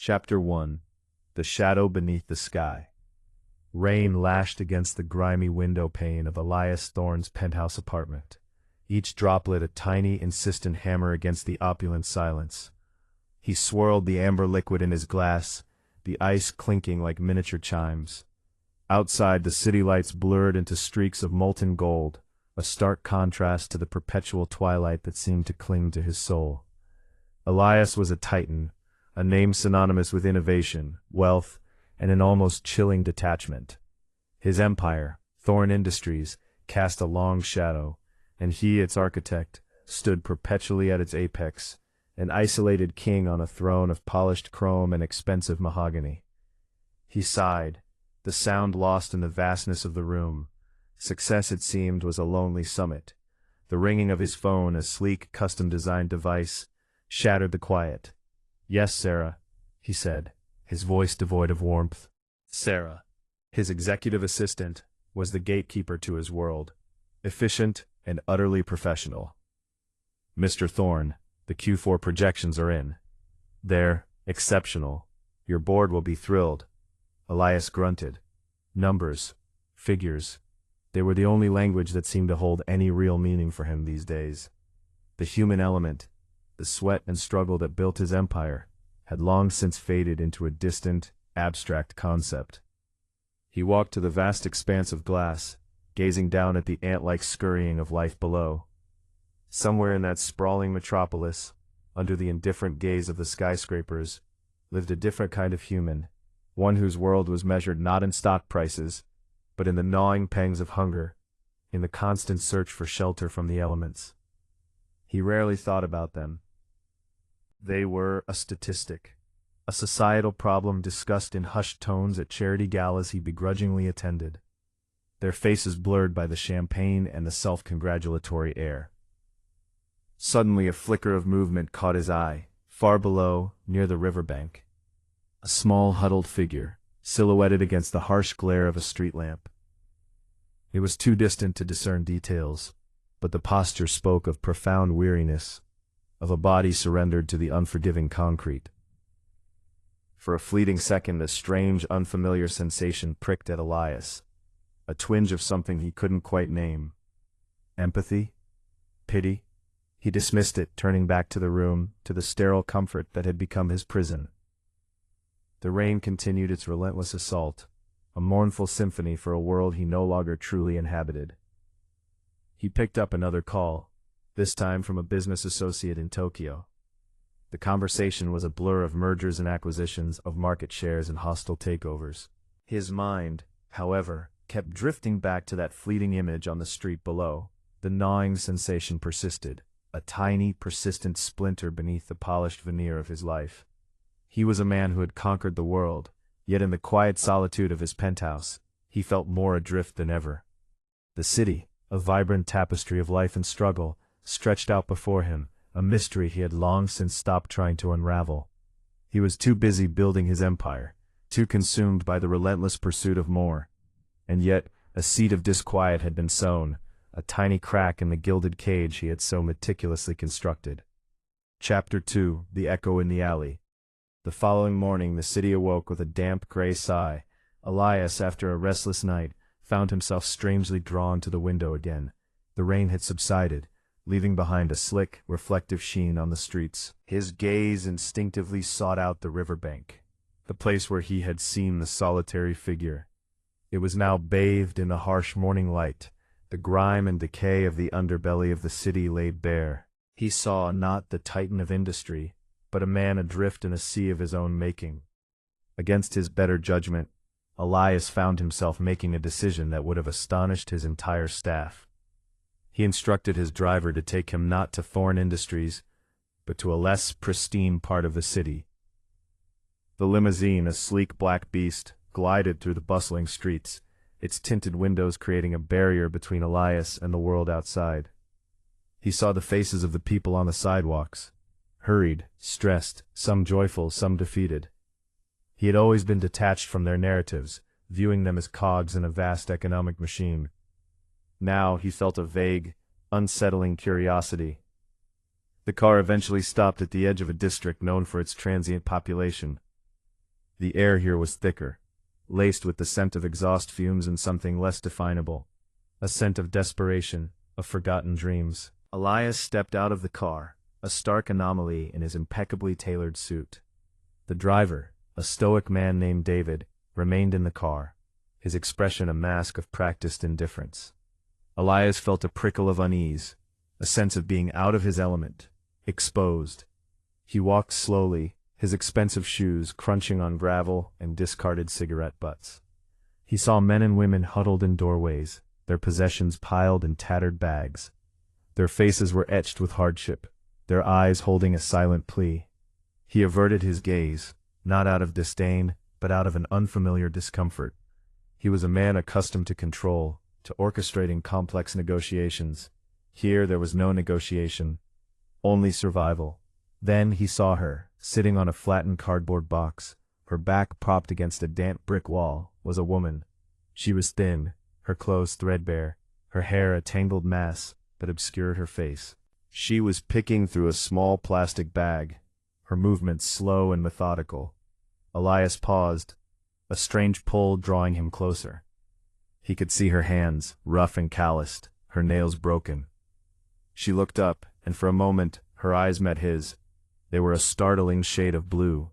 Chapter 1. The Shadow Beneath the Sky. Rain lashed against the grimy window pane of Elias Thorne's penthouse apartment, each droplet a tiny, insistent hammer against the opulent silence. He swirled the amber liquid in his glass, the ice clinking like miniature chimes. Outside, the city lights blurred into streaks of molten gold, a stark contrast to the perpetual twilight that seemed to cling to his soul. Elias was a titan, a name synonymous with innovation, wealth, and an almost chilling detachment. His empire, Thorne Industries, cast a long shadow, and he, its architect, stood perpetually at its apex, an isolated king on a throne of polished chrome and expensive mahogany. He sighed, the sound lost in the vastness of the room. Success, it seemed, was a lonely summit. The ringing of his phone, a sleek, custom-designed device, shattered the quiet. "Yes, Sarah," he said, his voice devoid of warmth. Sarah, his executive assistant, was the gatekeeper to his world, efficient and utterly professional. "Mr. Thorne, the Q4 projections are in. They're exceptional. Your board will be thrilled." Elias grunted. Numbers, figures, they were the only language that seemed to hold any real meaning for him these days. The human element, the sweat and struggle that built his empire, had long since faded into a distant, abstract concept. He walked to the vast expanse of glass, gazing down at the ant-like scurrying of life below. Somewhere in that sprawling metropolis, under the indifferent gaze of the skyscrapers, lived a different kind of human, one whose world was measured not in stock prices, but in the gnawing pangs of hunger, in the constant search for shelter from the elements. He rarely thought about them. They were a statistic, a societal problem discussed in hushed tones at charity galas he begrudgingly attended, their faces blurred by the champagne and the self-congratulatory air. Suddenly a flicker of movement caught his eye, far below, near the riverbank. A small huddled figure, silhouetted against the harsh glare of a street lamp. It was too distant to discern details, but the posture spoke of profound weariness, of a body surrendered to the unforgiving concrete. For a fleeting second, a strange, unfamiliar sensation pricked at Elias, a twinge of something he couldn't quite name. Empathy? Pity? He dismissed it, turning back to the room, to the sterile comfort that had become his prison. The rain continued its relentless assault, a mournful symphony for a world he no longer truly inhabited. He picked up another call, this time from a business associate in Tokyo. The conversation was a blur of mergers and acquisitions, of market shares and hostile takeovers. His mind, however, kept drifting back to that fleeting image on the street below. The gnawing sensation persisted, a tiny, persistent splinter beneath the polished veneer of his life. He was a man who had conquered the world, yet in the quiet solitude of his penthouse, he felt more adrift than ever. The city, a vibrant tapestry of life and struggle, stretched out before him, a mystery he had long since stopped trying to unravel. He was too busy building his empire, too consumed by the relentless pursuit of more. And yet, a seed of disquiet had been sown, a tiny crack in the gilded cage he had so meticulously constructed. Chapter 2. The Echo in the Alley. The following morning the city awoke with a damp gray sigh. Elias, after a restless night, found himself strangely drawn to the window again. The rain had subsided, leaving behind a slick, reflective sheen on the streets. His gaze instinctively sought out the riverbank, the place where he had seen the solitary figure. It was now bathed in the harsh morning light, the grime and decay of the underbelly of the city laid bare. He saw not the titan of industry, but a man adrift in a sea of his own making. Against his better judgment, Elias found himself making a decision that would have astonished his entire staff. He instructed his driver to take him not to Thorne Industries, but to a less pristine part of the city. The limousine, a sleek black beast, glided through the bustling streets, its tinted windows creating a barrier between Elias and the world outside. He saw the faces of the people on the sidewalks, hurried, stressed, some joyful, some defeated. He had always been detached from their narratives, viewing them as cogs in a vast economic machine. Now he felt a vague, unsettling curiosity. The car eventually stopped at the edge of a district known for its transient population. The air here was thicker, laced with the scent of exhaust fumes and something less definable. A scent of desperation, of forgotten dreams. Elias stepped out of the car, a stark anomaly in his impeccably tailored suit. The driver, a stoic man named David, remained in the car, his expression a mask of practiced indifference. Elias felt a prickle of unease, a sense of being out of his element, exposed. He walked slowly, his expensive shoes crunching on gravel and discarded cigarette butts. He saw men and women huddled in doorways, their possessions piled in tattered bags. Their faces were etched with hardship, their eyes holding a silent plea. He averted his gaze, not out of disdain, but out of an unfamiliar discomfort. He was a man accustomed to control, to orchestrating complex negotiations. Here there was no negotiation, only survival. Then he saw her, sitting on a flattened cardboard box. Her back propped against a damp brick wall, was a woman. She was thin, her clothes threadbare, her hair a tangled mass that obscured her face. She was picking through a small plastic bag, her movements slow and methodical. Elias paused, a strange pull drawing him closer. He could see her hands, rough and calloused, her nails broken. She looked up, and for a moment her eyes met his. They were a startling shade of blue,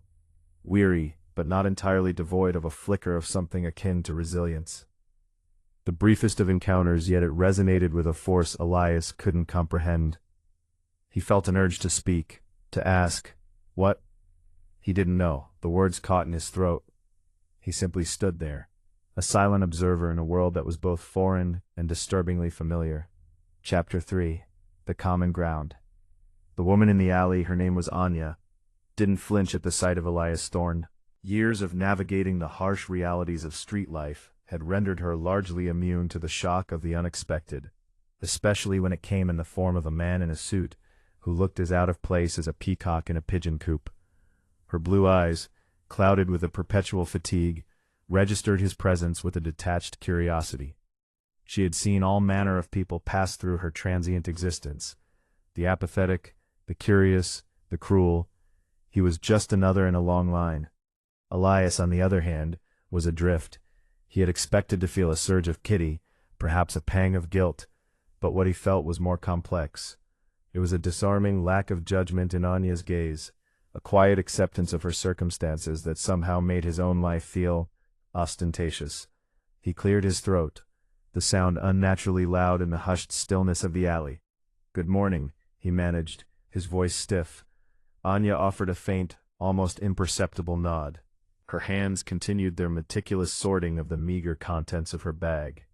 weary, but not entirely devoid of a flicker of something akin to resilience. The briefest of encounters, yet it resonated with a force Elias couldn't comprehend. He felt an urge to speak, to ask, what? He didn't know. The words caught in his throat. He simply stood there, a silent observer in a world that was both foreign and disturbingly familiar. Chapter 3. The Common Ground. The woman in the alley, her name was Anya, didn't flinch at the sight of Elias Thorne. Years of navigating the harsh realities of street life had rendered her largely immune to the shock of the unexpected, especially when it came in the form of a man in a suit who looked as out of place as a peacock in a pigeon coop. Her blue eyes, clouded with a perpetual fatigue, registered his presence with a detached curiosity. She had seen all manner of people pass through her transient existence, the apathetic, the curious, the cruel. He was just another in a long line. Elias, on the other hand, was adrift. He had expected to feel a surge of pity, perhaps a pang of guilt, but what he felt was more complex. It was a disarming lack of judgment in Anya's gaze, a quiet acceptance of her circumstances that somehow made his own life feel ostentatious. He cleared his throat, the sound unnaturally loud in the hushed stillness of the alley. "Good morning," he managed, his voice stiff. Anya offered a faint, almost imperceptible nod. Her hands continued their meticulous sorting of the meager contents of her bag.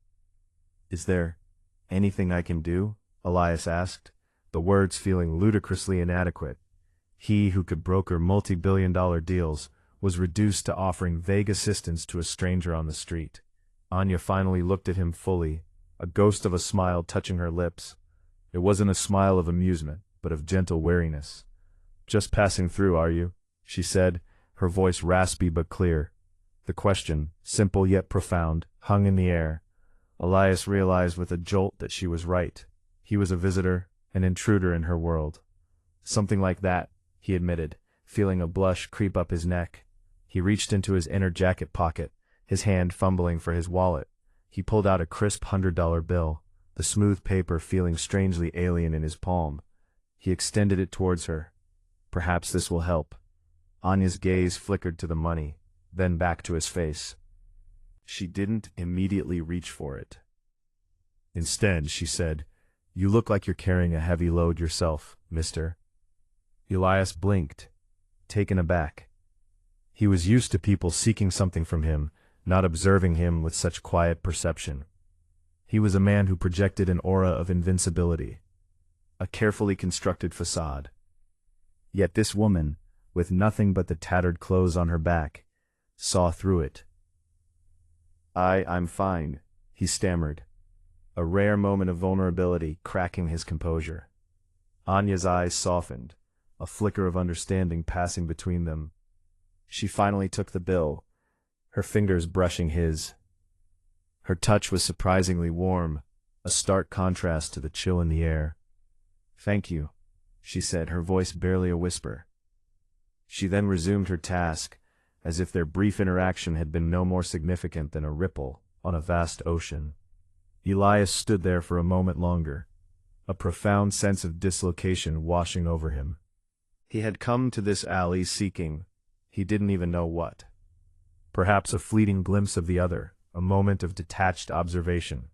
"Is there anything I can do?" Elias asked, the words feeling ludicrously inadequate. He who could broker multi-billion-dollar deals was reduced to offering vague assistance to a stranger on the street. Anya finally looked at him fully, a ghost of a smile touching her lips. It wasn't a smile of amusement, but of gentle weariness. "Just passing through, are you?" she said, her voice raspy but clear. The question, simple yet profound, hung in the air. Elias realized with a jolt that she was right. He was a visitor, an intruder in her world. "Something like that," he admitted, feeling a blush creep up his neck. He reached into his inner jacket pocket, his hand fumbling for his wallet. He pulled out a crisp $100 bill, the smooth paper feeling strangely alien in his palm. He extended it towards her. "Perhaps this will help." Anya's gaze flickered to the money, then back to his face. She didn't immediately reach for it. Instead, she said, "You look like you're carrying a heavy load yourself, mister." Elias blinked, taken aback. He was used to people seeking something from him, not observing him with such quiet perception. He was a man who projected an aura of invincibility, a carefully constructed facade. Yet this woman, with nothing but the tattered clothes on her back, saw through it. I'm fine," he stammered, a rare moment of vulnerability cracking his composure. Anya's eyes softened, a flicker of understanding passing between them. She finally took the bill, her fingers brushing his. Her touch was surprisingly warm, a stark contrast to the chill in the air. "Thank you," she said, her voice barely a whisper. She then resumed her task, as if their brief interaction had been no more significant than a ripple on a vast ocean. Elias stood there for a moment longer, a profound sense of dislocation washing over him. He had come to this alley seeking, he didn't even know what. Perhaps a fleeting glimpse of the other, a moment of detached observation.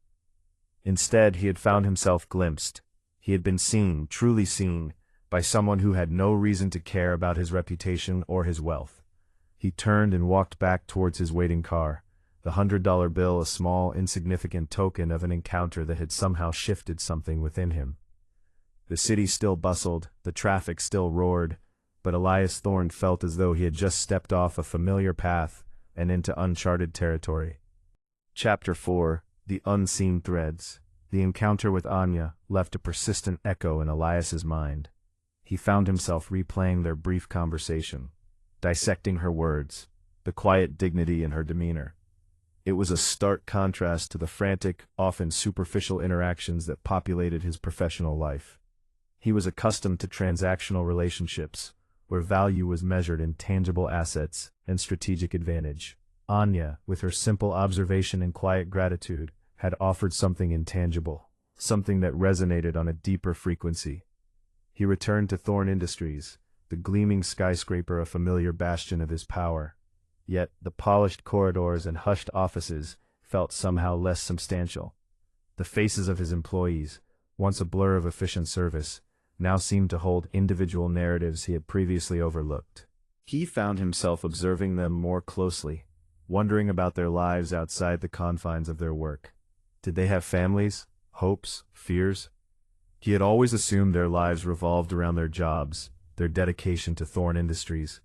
Instead, he had found himself glimpsed. He had been seen, truly seen, by someone who had no reason to care about his reputation or his wealth. He turned and walked back towards his waiting car, the $100 bill a small, insignificant token of an encounter that had somehow shifted something within him. The city still bustled, the traffic still roared, but Elias Thorne felt as though he had just stepped off a familiar path and into uncharted territory. Chapter 4: The Unseen Threads. The encounter with Anya left a persistent echo in Elias's mind. He found himself replaying their brief conversation, dissecting her words, the quiet dignity in her demeanor. It was a stark contrast to the frantic, often superficial interactions that populated his professional life. He was accustomed to transactional relationships, where value was measured in tangible assets and strategic advantage. Anya, with her simple observation and quiet gratitude, had offered something intangible, something that resonated on a deeper frequency. He returned to Thorne Industries, the gleaming skyscraper a familiar bastion of his power. Yet the polished corridors and hushed offices felt somehow less substantial. The faces of his employees, once a blur of efficient service, now seemed to hold individual narratives he had previously overlooked. He found himself observing them more closely, wondering about their lives outside the confines of their work. Did they have families, hopes, fears? He had always assumed their lives revolved around their jobs, their dedication to Thorne Industries.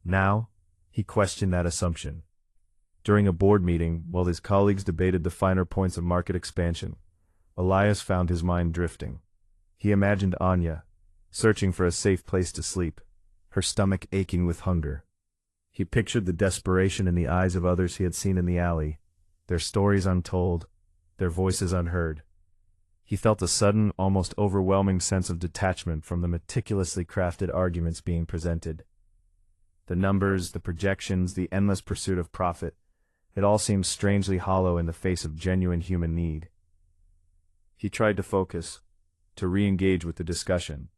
Now, he questioned that assumption. During a board meeting, while his colleagues debated the finer points of market expansion, Elias found his mind drifting. He imagined Anya, searching for a safe place to sleep, her stomach aching with hunger. He pictured the desperation in the eyes of others he had seen in the alley, their stories untold, their voices unheard. He felt a sudden, almost overwhelming sense of detachment from the meticulously crafted arguments being presented. The numbers, the projections, the endless pursuit of profit, it all seemed strangely hollow in the face of genuine human need. He tried to focus, to re-engage with the discussion,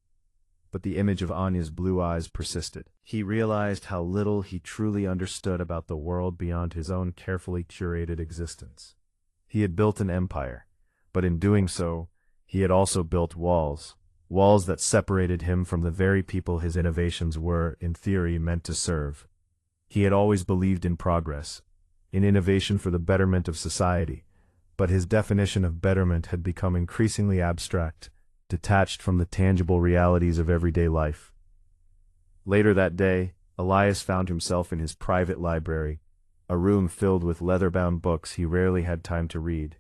but the image of Anya's blue eyes persisted. He realized how little he truly understood about the world beyond his own carefully curated existence. He had built an empire, but in doing so, he had also built walls that separated him from the very people his innovations were, in theory, meant to serve. He had always believed in progress, in innovation for the betterment of society, but his definition of betterment had become increasingly abstract, detached from the tangible realities of everyday life. Later that day, Elias found himself in his private library, a room filled with leather-bound books he rarely had time to read.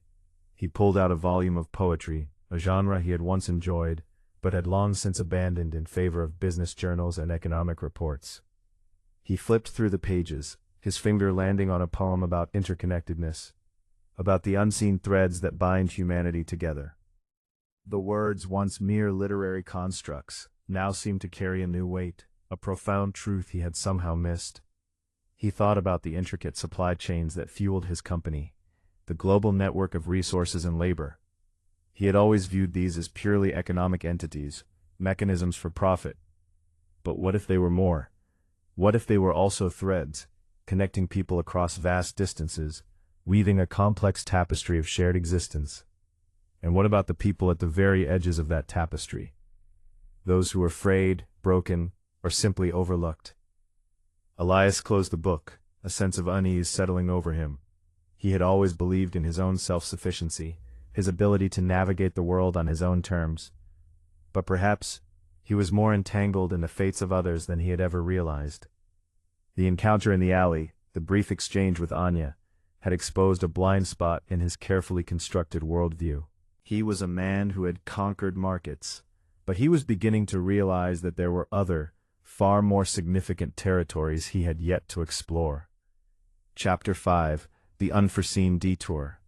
He pulled out a volume of poetry, a genre he had once enjoyed, but had long since abandoned in favor of business journals and economic reports. He flipped through the pages, his finger landing on a poem about interconnectedness, about the unseen threads that bind humanity together. The words, once mere literary constructs, now seemed to carry a new weight, a profound truth he had somehow missed. He thought about the intricate supply chains that fueled his company, the global network of resources and labor. He had always viewed these as purely economic entities, mechanisms for profit. But what if they were more? What if they were also threads, connecting people across vast distances, weaving a complex tapestry of shared existence? And what about the people at the very edges of that tapestry? Those who were frayed, broken, or simply overlooked? Elias closed the book, a sense of unease settling over him. He had always believed in his own self-sufficiency, his ability to navigate the world on his own terms. But perhaps he was more entangled in the fates of others than he had ever realized. The encounter in the alley, the brief exchange with Anya, had exposed a blind spot in his carefully constructed worldview. He was a man who had conquered markets, but he was beginning to realize that there were other, far more significant territories he had yet to explore. Chapter 5: The Unforeseen Detour.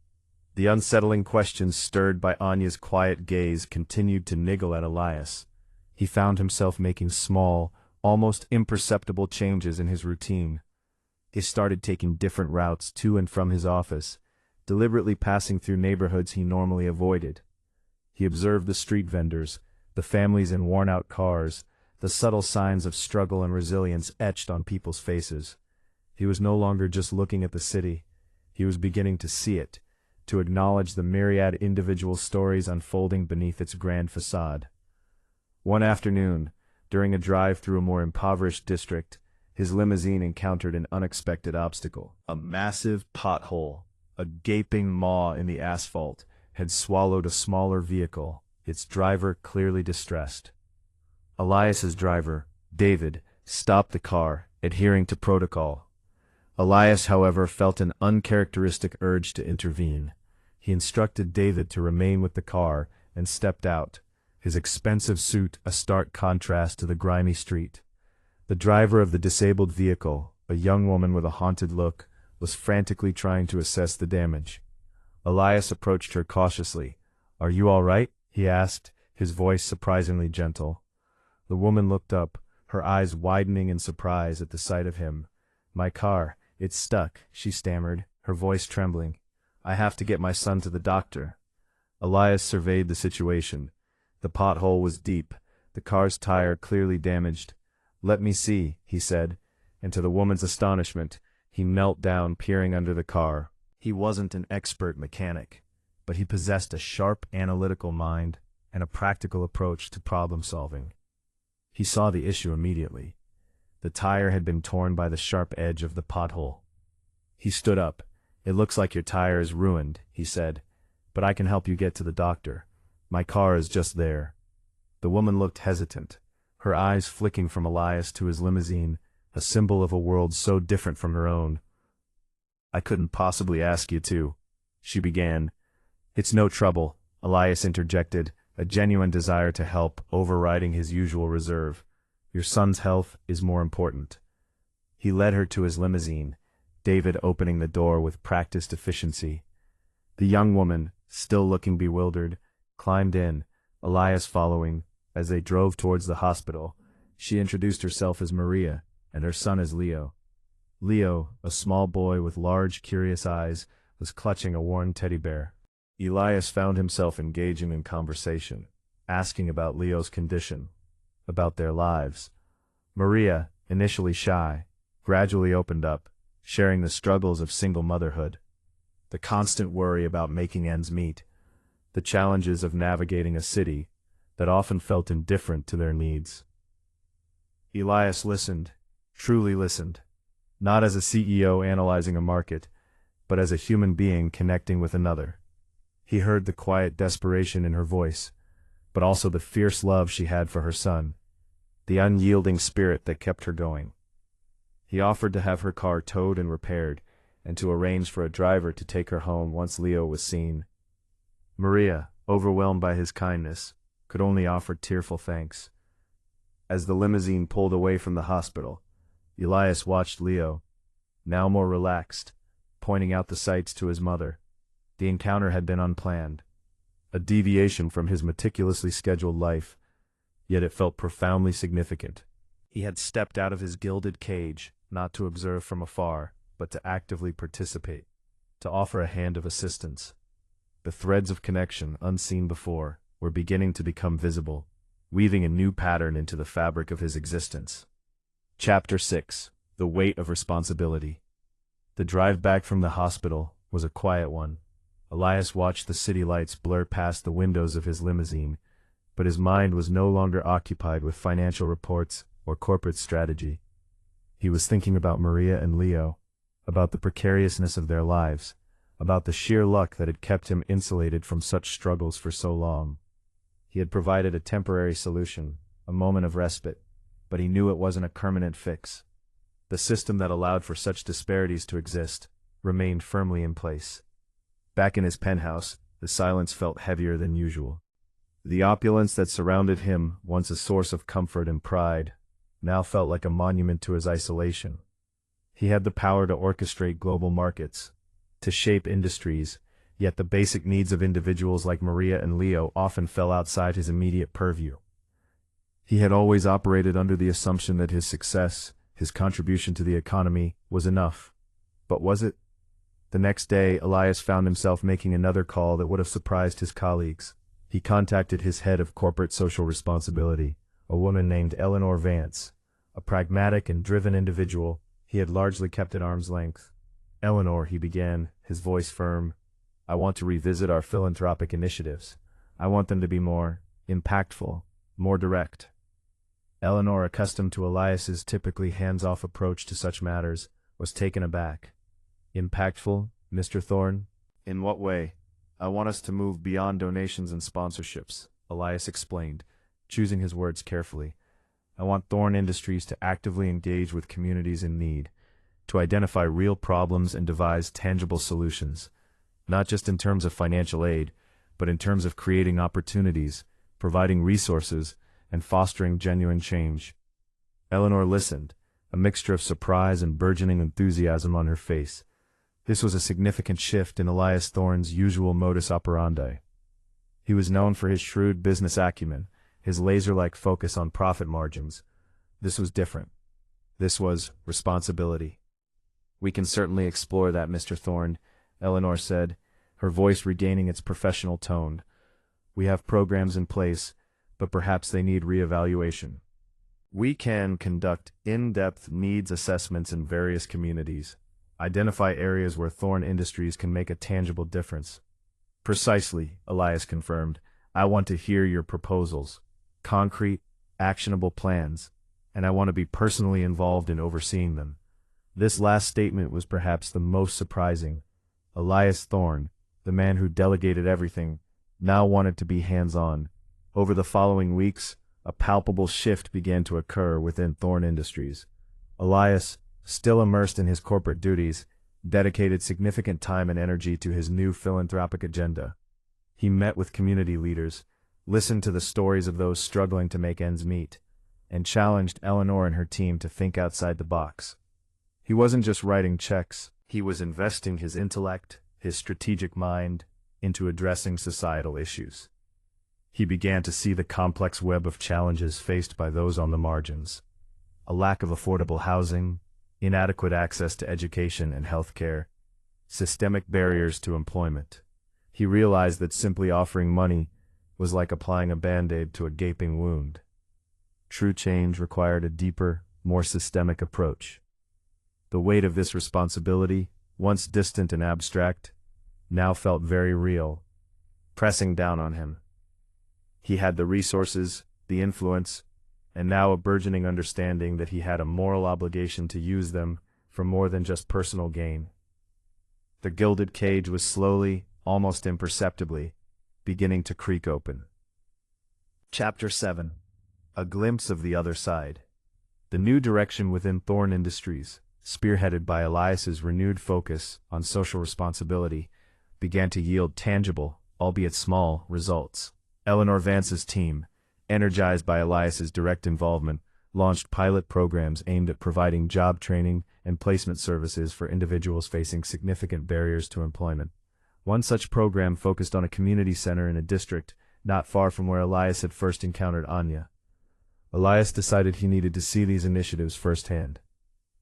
The unsettling questions stirred by Anya's quiet gaze continued to niggle at Elias. He found himself making small, almost imperceptible changes in his routine. He started taking different routes to and from his office, deliberately passing through neighborhoods he normally avoided. He observed the street vendors, the families in worn-out cars, the subtle signs of struggle and resilience etched on people's faces. He was no longer just looking at the city. He was beginning to see it, to acknowledge the myriad individual stories unfolding beneath its grand facade. One afternoon, during a drive through a more impoverished district, his limousine encountered an unexpected obstacle. A massive pothole, a gaping maw in the asphalt, had swallowed a smaller vehicle, its driver clearly distressed. Elias's driver, David, stopped the car, adhering to protocol. Elias, however, felt an uncharacteristic urge to intervene. He instructed David to remain with the car and stepped out, his expensive suit a stark contrast to the grimy street. The driver of the disabled vehicle, a young woman with a haunted look, was frantically trying to assess the damage. Elias approached her cautiously. "Are you all right?" he asked, his voice surprisingly gentle. The woman looked up, her eyes widening in surprise at the sight of him. "My car, it's stuck," she stammered, her voice trembling. "I have to get my son to the doctor." Elias surveyed the situation. The pothole was deep, the car's tire clearly damaged. "Let me see," he said, and to the woman's astonishment, he knelt down peering under the car. He wasn't an expert mechanic, but he possessed a sharp analytical mind and a practical approach to problem solving. He saw the issue immediately. The tire had been torn by the sharp edge of the pothole. He stood up. "It looks like your tire is ruined," he said, "but I can help you get to the doctor. My car is just there." The woman looked hesitant, her eyes flicking from Elias to his limousine, a symbol of a world so different from her own. "I couldn't possibly ask you to," she began. "It's no trouble," Elias interjected, a genuine desire to help overriding his usual reserve. "Your son's health is more important." He led her to his limousine, David opening the door with practiced efficiency. The young woman, still looking bewildered, climbed in, Elias following. As they drove towards the hospital, she introduced herself as Maria, and her son as Leo. Leo, a small boy with large, curious eyes, was clutching a worn teddy bear. Elias found himself engaging in conversation, asking about Leo's condition, about their lives. Maria, initially shy, gradually opened up, sharing the struggles of single motherhood, the constant worry about making ends meet, the challenges of navigating a city that often felt indifferent to their needs. Elias listened, truly listened, not as a CEO analyzing a market, but as a human being connecting with another. He heard the quiet desperation in her voice, but also the fierce love she had for her son, the unyielding spirit that kept her going. He offered to have her car towed and repaired, and to arrange for a driver to take her home once Leo was seen. Maria, overwhelmed by his kindness, could only offer tearful thanks. As the limousine pulled away from the hospital, Elias watched Leo, now more relaxed, pointing out the sights to his mother. The encounter had been unplanned, a deviation from his meticulously scheduled life, yet it felt profoundly significant. He had stepped out of his gilded cage, not to observe from afar, but to actively participate, to offer a hand of assistance. The threads of connection, unseen before, were beginning to become visible, weaving a new pattern into the fabric of his existence. Chapter 6: The Weight of Responsibility. The drive back from the hospital was a quiet one. Elias watched the city lights blur past the windows of his limousine, but his mind was no longer occupied with financial reports or corporate strategy. He was thinking about Maria and Leo, about the precariousness of their lives, about the sheer luck that had kept him insulated from such struggles for so long. He had provided a temporary solution, a moment of respite, but he knew it wasn't a permanent fix. The system that allowed for such disparities to exist remained firmly in place. Back in his penthouse, the silence felt heavier than usual. The opulence that surrounded him, once a source of comfort and pride, now felt like a monument to his isolation. He had the power to orchestrate global markets, to shape industries, yet the basic needs of individuals like Maria and Leo often fell outside his immediate purview. He had always operated under the assumption that his success, His contribution to the economy was enough. But was it? The next day, Elias found himself making another call that would have surprised his colleagues. He contacted his head of corporate social responsibility, a woman named Eleanor Vance, a pragmatic and driven individual he had largely kept at arm's length. "Eleanor," he began, his voice firm, "I want to revisit our philanthropic initiatives. I want them to be more impactful, more direct." Eleanor, accustomed to Elias's typically hands-off approach to such matters, was taken aback. "Impactful, Mr. Thorne? In what way?" "I want us to move beyond donations and sponsorships," Elias explained, choosing his words carefully. "I want Thorne Industries to actively engage with communities in need, to identify real problems and devise tangible solutions, not just in terms of financial aid, but in terms of creating opportunities, providing resources, and fostering genuine change." Eleanor listened, a mixture of surprise and burgeoning enthusiasm on her face. This was a significant shift in Elias Thorne's usual modus operandi. He was known for his shrewd business acumen, his laser-like focus on profit margins. This was different. This was responsibility. "We can certainly explore that, Mr. Thorne," Eleanor said, her voice regaining its professional tone. "We have programs in place, but perhaps they need reevaluation. We can conduct in-depth needs assessments in various communities, identify areas where Thorne Industries can make a tangible difference." "Precisely," Elias confirmed. "I want to hear your proposals, concrete, actionable plans, and I want to be personally involved in overseeing them." This last statement was perhaps the most surprising. Elias Thorne, the man who delegated everything, now wanted to be hands-on. Over the following weeks, a palpable shift began to occur within Thorne Industries. Elias, still immersed in his corporate duties, dedicated significant time and energy to his new philanthropic agenda. He met with community leaders, listened to the stories of those struggling to make ends meet, and challenged Eleanor and her team to think outside the box. He wasn't just writing checks, he was investing his intellect, his strategic mind, into addressing societal issues. He began to see the complex web of challenges faced by those on the margins. A lack of affordable housing, inadequate access to education and health care, systemic barriers to employment. He realized that simply offering money was like applying a Band-Aid to a gaping wound. True change required a deeper, more systemic approach. The weight of this responsibility, once distant and abstract, now felt very real, pressing down on him. He had the resources, the influence, and now a burgeoning understanding that he had a moral obligation to use them for more than just personal gain. The gilded cage was slowly, almost imperceptibly, beginning to creak open. Chapter 7. A glimpse of the other side. The new direction within Thorne Industries, spearheaded by Elias's renewed focus on social responsibility, began to yield tangible, albeit small, results. Eleanor Vance's team, energized by Elias's direct involvement, launched pilot programs aimed at providing job training and placement services for individuals facing significant barriers to employment. One such program focused on a community center in a district not far from where Elias had first encountered Anya. Elias decided he needed to see these initiatives firsthand.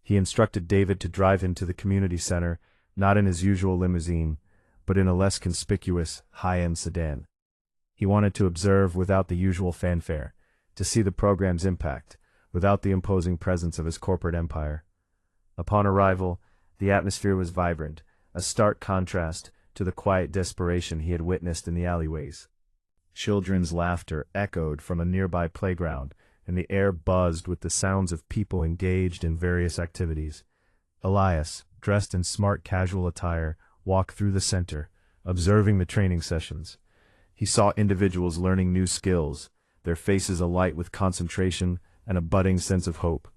He instructed David to drive him to the community center, not in his usual limousine, but in a less conspicuous, high-end sedan. He wanted to observe without the usual fanfare, to see the program's impact, without the imposing presence of his corporate empire. Upon arrival, the atmosphere was vibrant, a stark contrast to the quiet desperation he had witnessed in the alleyways. Children's laughter echoed from a nearby playground, and the air buzzed with the sounds of people engaged in various activities. Elias, dressed in smart casual attire, walked through the center, observing the training sessions. He saw individuals learning new skills, their faces alight with concentration and a budding sense of hope.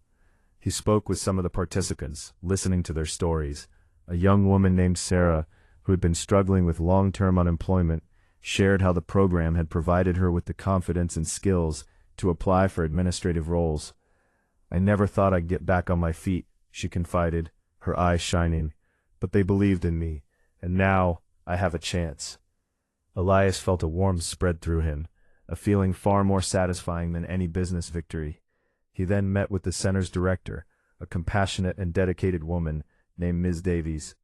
He spoke with some of the participants, listening to their stories. A young woman named Sarah, who had been struggling with long-term unemployment, shared how the program had provided her with the confidence and skills to apply for administrative roles. "I never thought I'd get back on my feet," she confided, her eyes shining, "but they believed in me, and now I have a chance." Elias felt a warmth spread through him, a feeling far more satisfying than any business victory. He then met with the center's director, a compassionate and dedicated woman named Ms. Davies.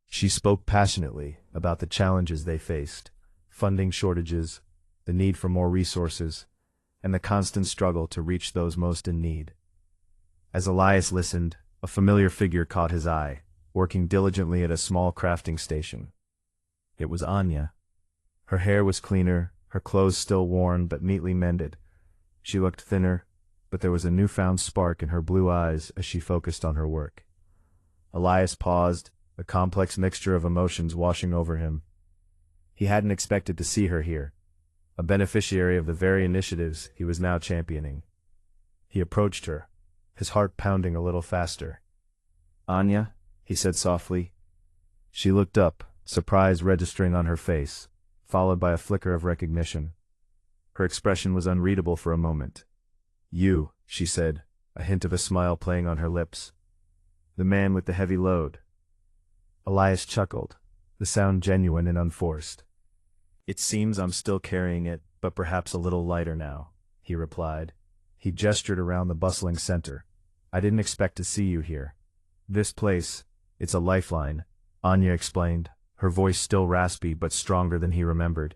She spoke passionately about the challenges they faced: funding shortages, the need for more resources, and the constant struggle to reach those most in need. As Elias listened, a familiar figure caught his eye, working diligently at a small crafting station. It was Anya. Her hair was cleaner, her clothes still worn but neatly mended. She looked thinner, but there was a newfound spark in her blue eyes as she focused on her work. Elias paused, a complex mixture of emotions washing over him. He hadn't expected to see her here, a beneficiary of the very initiatives he was now championing. He approached her, his heart pounding a little faster. "Anya," he said softly. She looked up, surprise registering on her face, followed by a flicker of recognition. Her expression was unreadable for a moment. "You," she said, a hint of a smile playing on her lips. "The man with the heavy load." Elias chuckled, the sound genuine and unforced. "It seems I'm still carrying it, but perhaps a little lighter now," he replied. He gestured around the bustling center. "I didn't expect to see you here. This place, it's a lifeline," Anya explained, her voice still raspy but stronger than he remembered.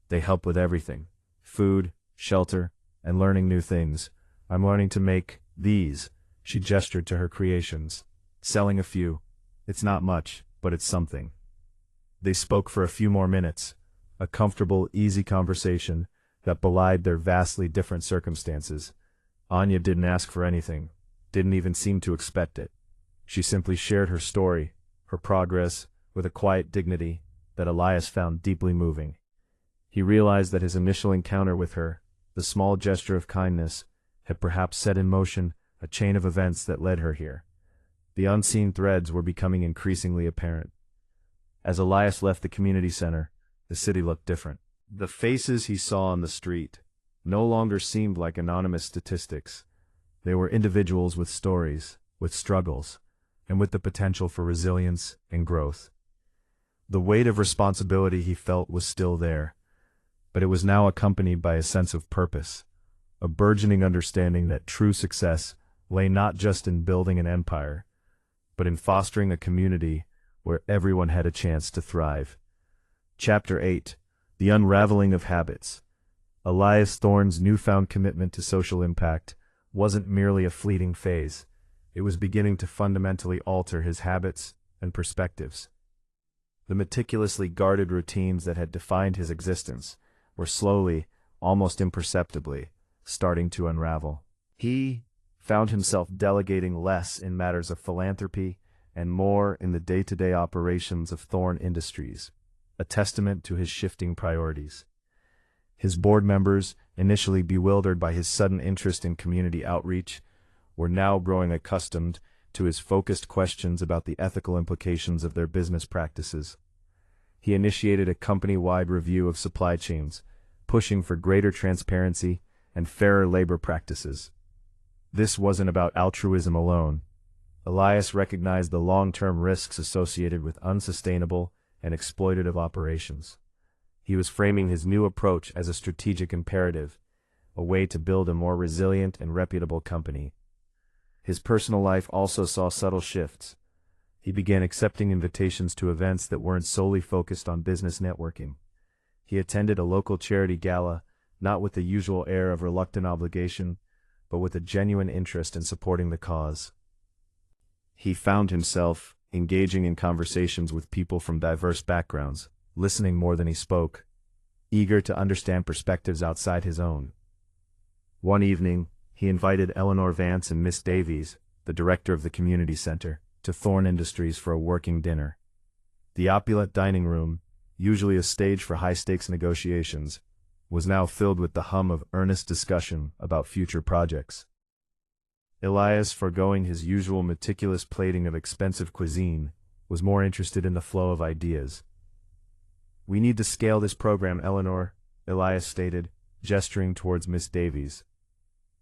"They help with everything: food, shelter, and learning new things. I'm learning to make these," she gestured to her creations. "Selling a few. It's not much, but it's something." They spoke for a few more minutes, a comfortable, easy conversation that belied their vastly different circumstances. Anya didn't ask for anything, didn't even seem to expect it. She simply shared her story, her progress, with a quiet dignity that Elias found deeply moving. He realized that his initial encounter with her, the small gesture of kindness, had perhaps set in motion a chain of events that led her here. The unseen threads were becoming increasingly apparent. As Elias left the community center, the city looked different. The faces he saw on the street no longer seemed like anonymous statistics. They were individuals with stories, with struggles, and with the potential for resilience and growth. The weight of responsibility he felt was still there, but it was now accompanied by a sense of purpose, a burgeoning understanding that true success lay not just in building an empire, but in fostering a community where everyone had a chance to thrive. Chapter 8: The Unraveling of Habits. Elias Thorne's newfound commitment to social impact wasn't merely a fleeting phase. It was beginning to fundamentally alter his habits and perspectives. The meticulously guarded routines that had defined his existence were slowly, almost imperceptibly, starting to unravel. He found himself delegating less in matters of philanthropy and more in the day-to-day operations of Thorne Industries, a testament to his shifting priorities. His board members, initially bewildered by his sudden interest in community outreach, were now growing accustomed to his focused questions about the ethical implications of their business practices. He initiated a company-wide review of supply chains, pushing for greater transparency and fairer labor practices. This wasn't about altruism alone. Elias recognized the long-term risks associated with unsustainable and exploitative operations. He was framing his new approach as a strategic imperative, a way to build a more resilient and reputable company. His personal life also saw subtle shifts. He began accepting invitations to events that weren't solely focused on business networking. He attended a local charity gala, not with the usual air of reluctant obligation, but with a genuine interest in supporting the cause. He found himself engaging in conversations with people from diverse backgrounds, listening more than he spoke, eager to understand perspectives outside his own. One evening, he invited Eleanor Vance and Miss Davies, the director of the community center, to Thorne Industries for a working dinner. The opulent dining room, usually a stage for high-stakes negotiations, was now filled with the hum of earnest discussion about future projects. Elias, foregoing his usual meticulous plating of expensive cuisine, was more interested in the flow of ideas. "We need to scale this program, Eleanor," Elias stated, gesturing towards Miss Davies.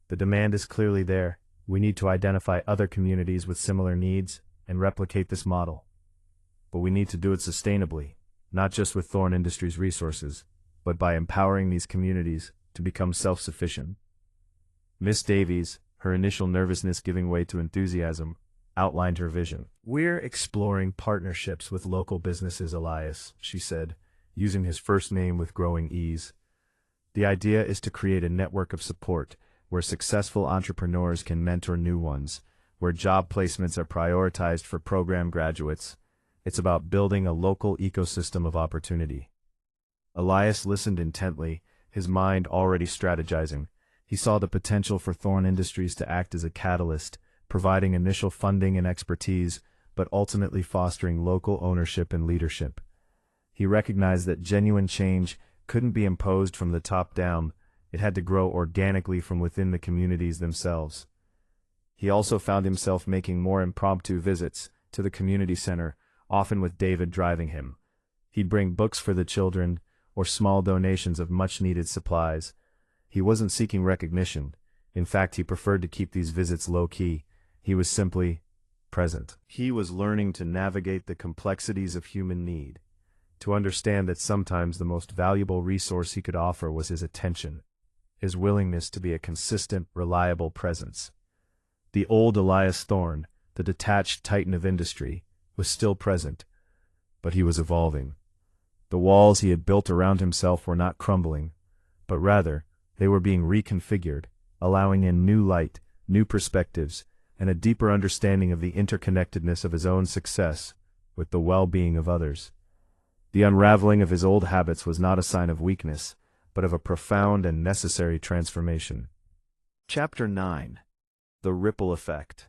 "The demand is clearly there. We need to identify other communities with similar needs and replicate this model. But we need to do it sustainably, not just with Thorne Industries resources, but by empowering these communities to become self-sufficient." Miss Davies, her initial nervousness giving way to enthusiasm, outlined her vision. "We're exploring partnerships with local businesses, Elias," she said, using his first name with growing ease. "The idea is to create a network of support where successful entrepreneurs can mentor new ones, where job placements are prioritized for program graduates. It's about building a local ecosystem of opportunity." Elias listened intently, his mind already strategizing. He saw the potential for Thorn Industries to act as a catalyst, providing initial funding and expertise, but ultimately fostering local ownership and leadership. He recognized that genuine change couldn't be imposed from the top down, it had to grow organically from within the communities themselves. He also found himself making more impromptu visits to the community center, often with David driving him. He'd bring books for the children, or small donations of much-needed supplies. He wasn't seeking recognition. In fact, he preferred to keep these visits low-key. He was simply present. He was learning to navigate the complexities of human need, to understand that sometimes the most valuable resource he could offer was his attention, his willingness to be a consistent, reliable presence. The old Elias Thorne, the detached titan of industry, was still present, but he was evolving. The walls he had built around himself were not crumbling, but rather, they were being reconfigured, allowing in new light, new perspectives, and a deeper understanding of the interconnectedness of his own success with the well-being of others. The unraveling of his old habits was not a sign of weakness, but of a profound and necessary transformation. Chapter 9. The Ripple Effect.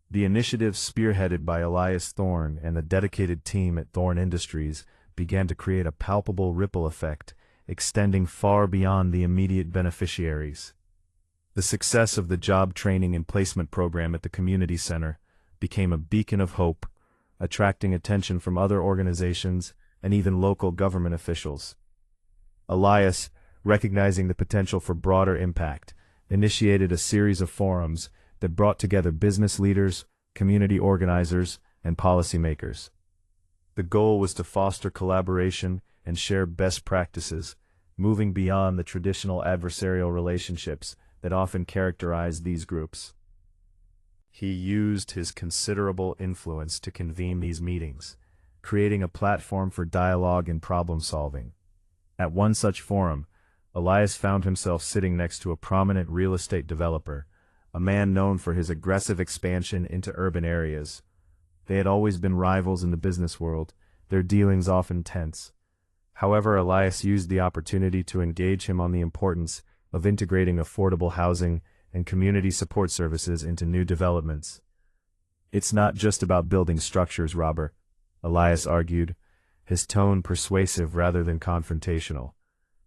The initiative spearheaded by Elias Thorne and the dedicated team at Thorn Industries began to create a palpable ripple effect, extending far beyond the immediate beneficiaries. The success of the job training and placement program at the community center became a beacon of hope, attracting attention from other organizations and even local government officials. Elias, recognizing the potential for broader impact, initiated a series of forums that brought together business leaders, community organizers, and policymakers. The goal was to foster collaboration and share best practices, moving beyond the traditional adversarial relationships that often characterize these groups. He used his considerable influence to convene these meetings, creating a platform for dialogue and problem-solving. At one such forum, Elias found himself sitting next to a prominent real estate developer, a man known for his aggressive expansion into urban areas. They had always been rivals in the business world, their dealings often tense. However, Elias used the opportunity to engage him on the importance of integrating affordable housing and community support services into new developments. "It's not just about building structures, Robert," Elias argued, his tone persuasive rather than confrontational.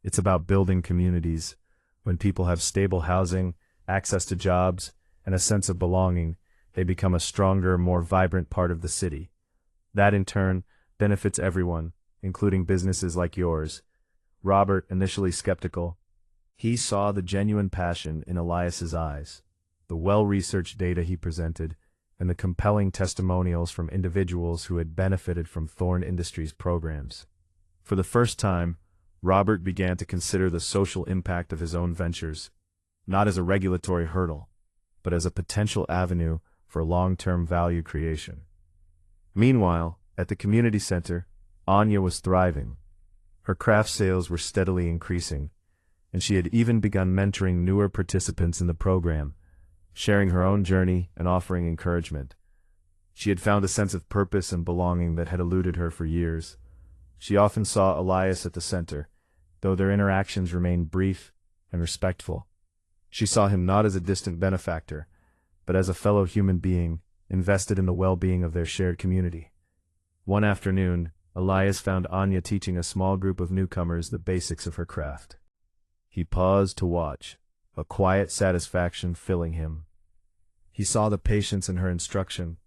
"It's about building communities. When people have stable housing, access to jobs, and a sense of belonging, they become a stronger, more vibrant part of the city. That, in turn, benefits everyone, including businesses like yours." Robert, initially skeptical, he saw the genuine passion in Elias's eyes, the well-researched data he presented, and the compelling testimonials from individuals who had benefited from Thorn Industries programs. For the first time, Robert began to consider the social impact of his own ventures, not as a regulatory hurdle, but as a potential avenue for long-term value creation. Meanwhile, at the community center, Anya was thriving. Her craft sales were steadily increasing, and she had even begun mentoring newer participants in the program, sharing her own journey and offering encouragement. She had found a sense of purpose and belonging that had eluded her for years. She often saw Elias at the center, though their interactions remained brief and respectful. She saw him not as a distant benefactor, but as a fellow human being, invested in the well-being of their shared community. One afternoon, Elias found Anya teaching a small group of newcomers the basics of her craft. He paused to watch, a quiet satisfaction filling him. He saw the patience in her instruction,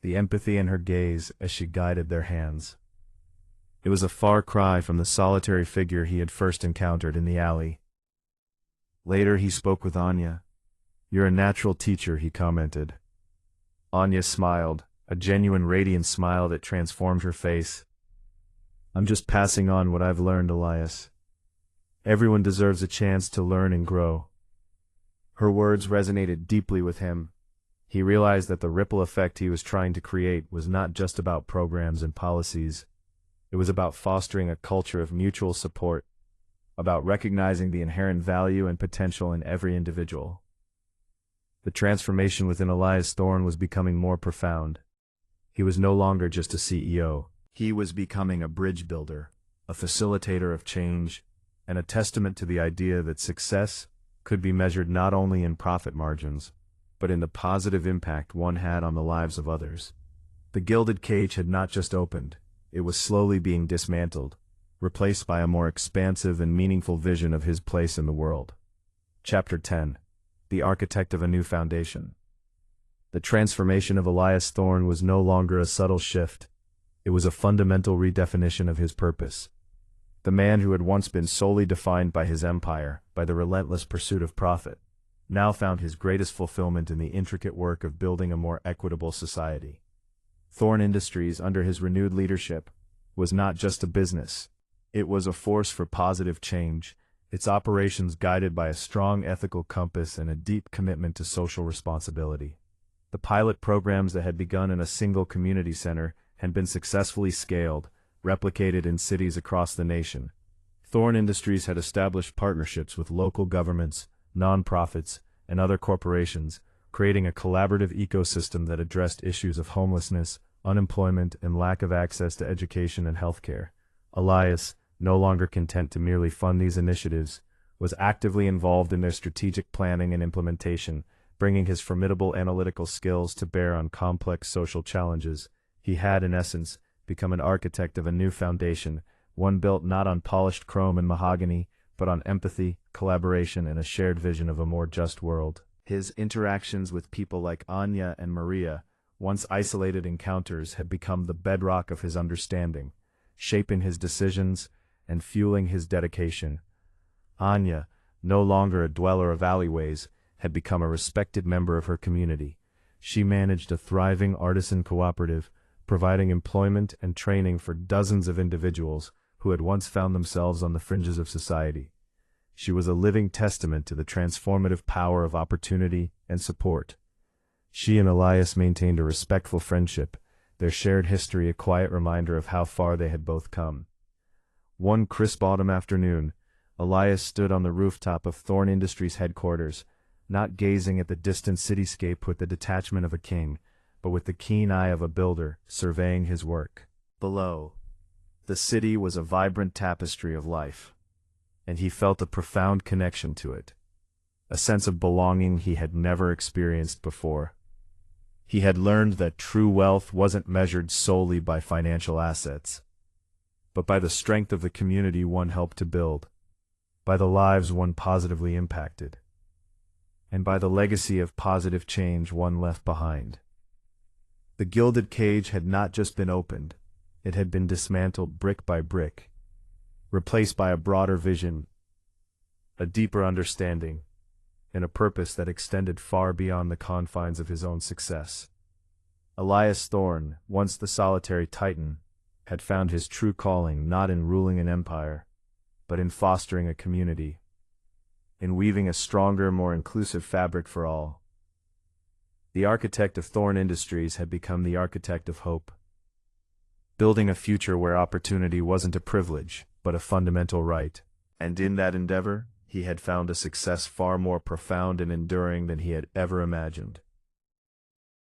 the empathy in her gaze as she guided their hands. It was a far cry from the solitary figure he had first encountered in the alley. Later he spoke with Anya. "You're a natural teacher," he commented. Anya smiled, a genuine radiant smile that transformed her face. "I'm just passing on what I've learned, Elias. Everyone deserves a chance to learn and grow." Her words resonated deeply with him. He realized that the ripple effect he was trying to create was not just about programs and policies. It was about fostering a culture of mutual support, about recognizing the inherent value and potential in every individual. The transformation within Elias Thorne was becoming more profound. He was no longer just a CEO. He was becoming a bridge builder, a facilitator of change, and a testament to the idea that success could be measured not only in profit margins, but in the positive impact one had on the lives of others. The gilded cage had not just opened, it was slowly being dismantled, replaced by a more expansive and meaningful vision of his place in the world. Chapter 10. The Architect of a New Foundation. The transformation of Elias Thorne was no longer a subtle shift. It was a fundamental redefinition of his purpose. The man who had once been solely defined by his empire, by the relentless pursuit of profit, now found his greatest fulfillment in the intricate work of building a more equitable society. Thorne Industries, under his renewed leadership, was not just a business. It was a force for positive change, its operations guided by a strong ethical compass and a deep commitment to social responsibility. The pilot programs that had begun in a single community center had been successfully scaled, replicated in cities across the nation. Thorne Industries had established partnerships with local governments, nonprofits, and other corporations, creating a collaborative ecosystem that addressed issues of homelessness, unemployment, and lack of access to education and healthcare. Elias, no longer content to merely fund these initiatives, was actively involved in their strategic planning and implementation, bringing his formidable analytical skills to bear on complex social challenges. He had, in essence, become an architect of a new foundation, one built not on polished chrome and mahogany, but on empathy, collaboration, and a shared vision of a more just world. His interactions with people like Anya and Maria, once isolated encounters, had become the bedrock of his understanding, shaping his decisions and fueling his dedication. Anya, no longer a dweller of alleyways, had become a respected member of her community. She managed a thriving artisan cooperative, providing employment and training for dozens of individuals who had once found themselves on the fringes of society. She was a living testament to the transformative power of opportunity and support. She and Elias maintained a respectful friendship, their shared history a quiet reminder of how far they had both come. One crisp autumn afternoon, Elias stood on the rooftop of Thorne Industries headquarters, not gazing at the distant cityscape with the detachment of a king, but with the keen eye of a builder surveying his work. Below, the city was a vibrant tapestry of life, and he felt a profound connection to it, a sense of belonging he had never experienced before. He had learned that true wealth wasn't measured solely by financial assets, but by the strength of the community one helped to build, by the lives one positively impacted, and by the legacy of positive change one left behind. The gilded cage had not just been opened, it had been dismantled brick by brick, replaced by a broader vision, a deeper understanding, and a purpose that extended far beyond the confines of his own success. Elias Thorne, once the solitary titan, had found his true calling not in ruling an empire, but in fostering a community, in weaving a stronger, more inclusive fabric for all. The architect of Thorne Industries had become the architect of hope, building a future where opportunity wasn't a privilege, but a fundamental right. And in that endeavor, he had found a success far more profound and enduring than he had ever imagined.